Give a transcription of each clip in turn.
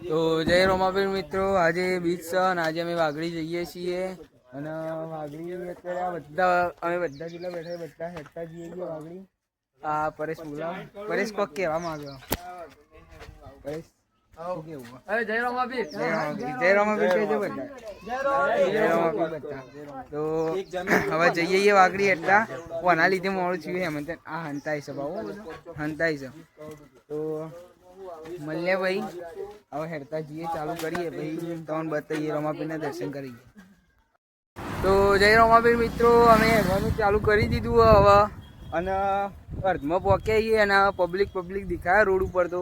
તો જય રોમાપીર મિત્રો, આજે બીચ છે અને આજે અમે વાઘડી જઈએ છીએ અને વાઘડી અત્યારે અમે બધા જેટલા બેઠા બધા હેડતા જઈએ છીએ વાઘડી. આ પરેશ બોલા, પરેશ કોક કહેવા માંગ્યો. પરેશ જય રોમાપીર, જય રોમાપીર કહેજો બધા, જય રોમાપીર બધા. તો હવે જઈએ વાઘડી હેડતા. કોના લીધે મોડું થયું હેમંત આ હંતાઈ છે, ભાવ હંતાઈ છે. તો મળીએ ભાઈ, હવે હેડતા જઈએ, ચાલુ કરીએ ભાઈ, તમને બતાવીએ રમાપીરના દર્શન કરીએ. તો જય રમાપીર મિત્રો, અમે હેડવાનું ચાલુ કરી દીધું હવે અને અર્ધમાં પહોંચ્યા છીએ અને પબ્લિક દેખાય રોડ ઉપર. તો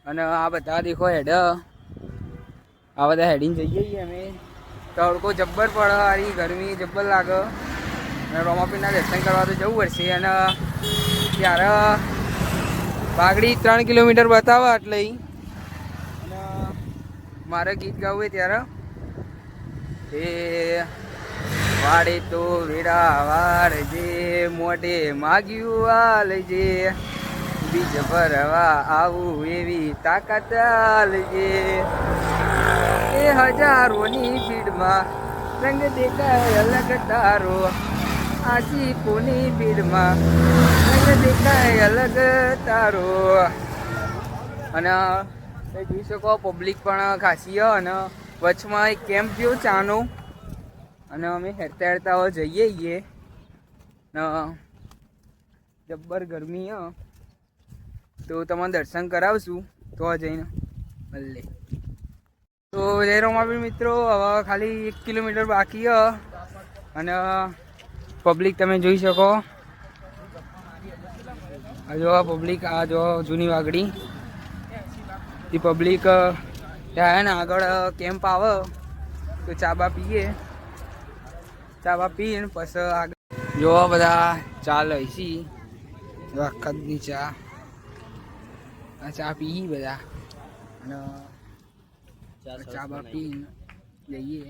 અને આ બધા દેખો હેડ, આ બધા હેડીને જઈએ છીએ અમે. તડકો જબ્બર પડે, હારી ગરમી જબ્બર લાગે અને રમાપીરના દર્શન કરવા તો જવું પડશે. અને ત્યારે વાઘડી 3 કિલોમીટર બતાવે એટલે મારે ગીત ગાવું હોય ત્યારે એ વાડે તો વેડા વાળજે, મોઢે માગ્યું વાલજે, બીજ ભરવા આવું એવી તાકાત આલજે. એ હજારોની ભીડમાં રંગ દેખાય અલગ તારો, આશિકોની ભીડમાં રંગ દેખાય અલગ તારો. અને જોઈ શકો પબ્લિક પણ ખાસી અને વચમાં એક કેમ્પ જેવો ચાનો અને અમે હેરતા હેરતા હવે જઈએ છીએ ને જબ્બર ગરમી તો તમને દર્શન કરાવશું તો જઈને મળે. તો જય રોમાપીર મિત્રો, હવે ખાલી 1 કિલોમીટર બાકી અને પબ્લિક તમે જોઈ શકો. આ જો પબ્લિક, આ જો જૂની વાઘડી પબ્લિક ત્યાં ને આગળ કેમ્પ આવે તો ચાબા પીએ, ચાબા પીને પછી આગળ જોવા બધા ચા લઈશી, આખા ચા આ ચા પી બધા અને ચાબા પીને જઈએ.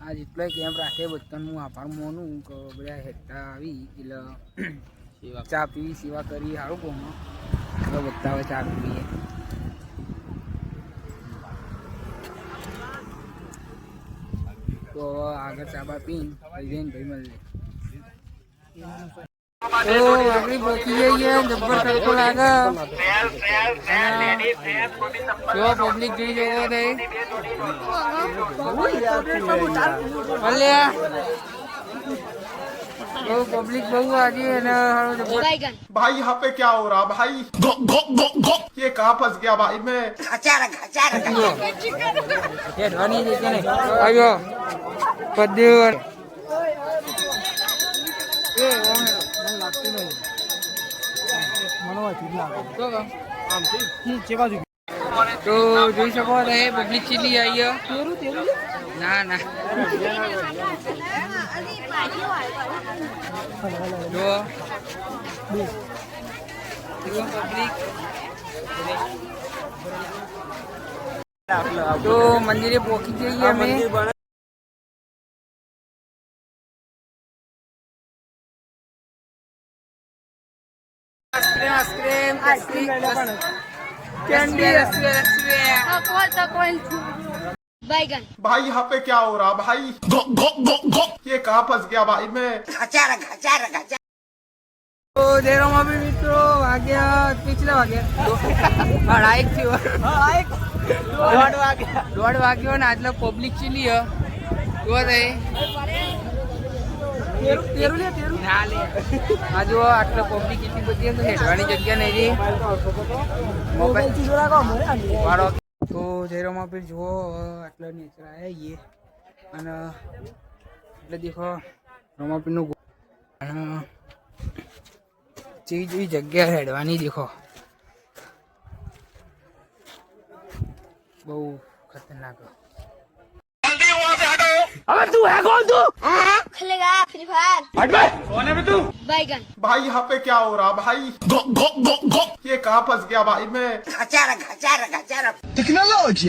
આ જેટલો કેમ્પ રાખે બધાનું આભાર માનું કે બધા હેઠતા આવી એટલે ચા પીવી સેવા કરી સારું કોમાં બધા હવે ચા પીએ. તો આગળ ચાબા પીને જઈને ભાઈ મળે. તો આગળ પહોંચી જઈએ, જબ્બર તડકો લાગે જો પબ્લિક જોઈ જવો થઈ तो पब्लिक बहु आ गई है ना. भाई यहाँ पे क्या हो रहा भाई? ये कहाँ फंस गया भाई मैं? ये ध्वनि देखे नहीं आयो पद्य ए वो मन लगती नहीं मनवा ठीक लागे तो आम से बाजू तो જોઈ શકો છો પબ્લિક ચીલી આવી ના ના જો પબ્લિક. તો મંદિરે પહોંચી જઈએ અમે. बैगन भाई यहाँ पे क्या हो रहा भाई? ये कहाँ फंस गया भाई मैं? તો જય રોમાપીર મિત્રો, વાગ્યા કેટલા વાગ્યા? 1:30 વાગ્યો ને આટલો પબ્લિક ચીલી જો આ જો આટલો પબ્લિક એટલી બધી તો હેઠવાની જગ્યા નહીં રહી. તો જય રોમાપીર જુઓ આટલો નેચર આવ્યા અને એટલે દેખો રોમાપીરનું જેવી જગ્યા હેડવાની દેખો બહુ ખતરનાક. अबे तू है कौन तू? खेलेगा फ्री फायर हट बे कौन है बे तू? बैगन भाई यहाँ पे क्या हो रहा भाई? ये कहाँ फंस गया भाई मैं? टेक्नोलॉजी